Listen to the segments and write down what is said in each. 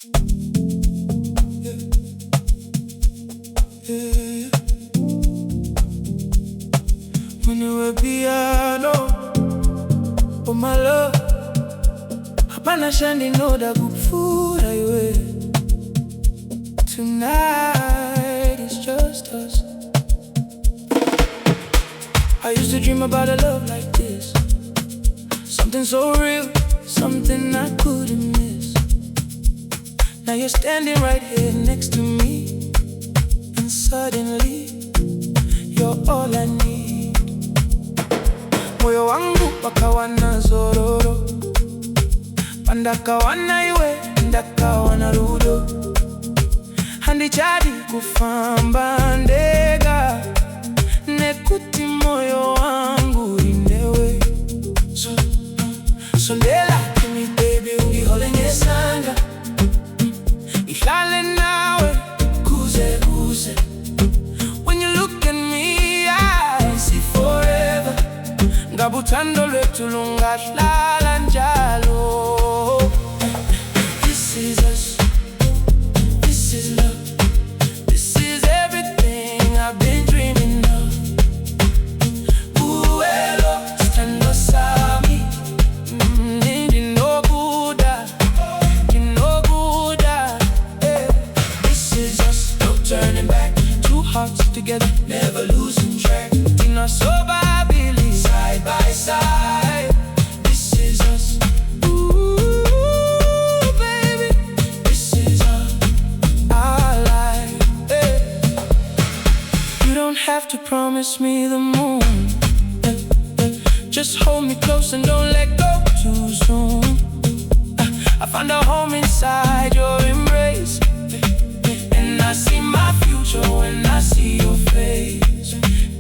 Yeah. MweneWePiano, oh my love. Hapana shandi no da kukufura iwe. Tonight it's just us. I used to dream about a love like this, something so real, something I couldn't miss. Now you're standing right here next to me, and suddenly you're all I need. Moyo wangu pakawa na zororo, pandakawa na iwe, ndakawa na rudo. Handichadi kufamba ndega, nekuti moyo wangu inewe. Sondela kimi baby ungiholengesanga, ihlale nawe kuze kuze. When you look at me I see forever, ngabuthando lwethu lungahlala njalo. This is us, this is love, this is everything I've been dreaming of. Uelo stando sami, no Buddha, no Buddha. This is us, no turning back. Two hearts together, never losing track. Tina soba Billy, side by side. This is us. Ooh, baby, this is our life. You don't have to promise me the moon. Just hold me close and don't let go too soon. I found a home inside your embrace, and I see my future when I see your face.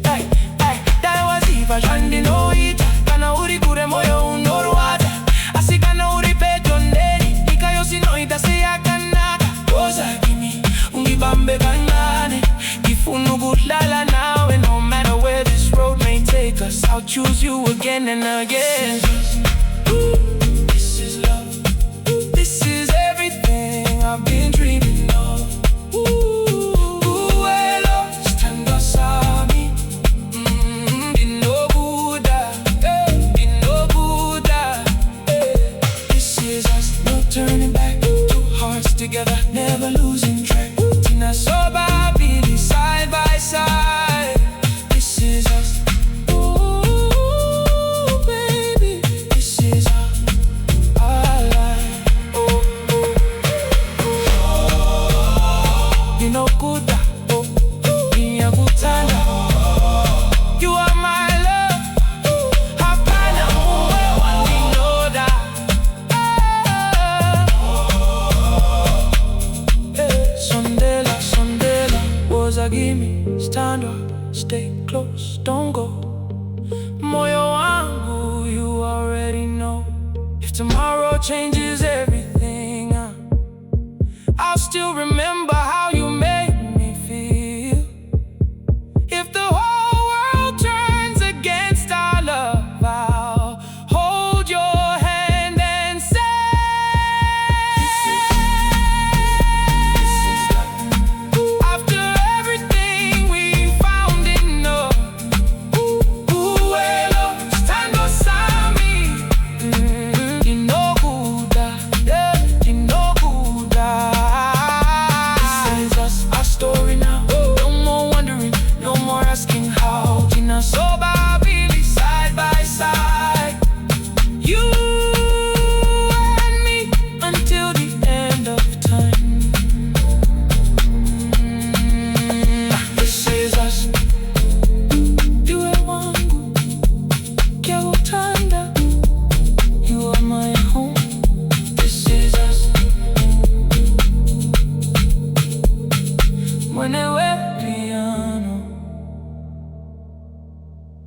Hey, hey, that was Eva Shandi no ita. Kana uri kure moyo unoruata. Asikana uri peto ndeni, ikayo sinoita seyakanaka. Koza kimi, ungibambe kanane. Ifunu kuhlala nawe, no matter where this road may take us. I'll choose you again and again. This is love, this is everything I've been dreaming of. Turning back, two hearts together, never losing track. Tina soba Billy, side by side. This is us. Ooh, baby, this is our life. Oh, oh, oh. You know good, oh, niyakutanda. You are my love. Hapana muwe wandinoda. Sondela, sondela, woza gimme, stand up, stay close, don't go. Moyo wangu, you already know. If tomorrow changes everything,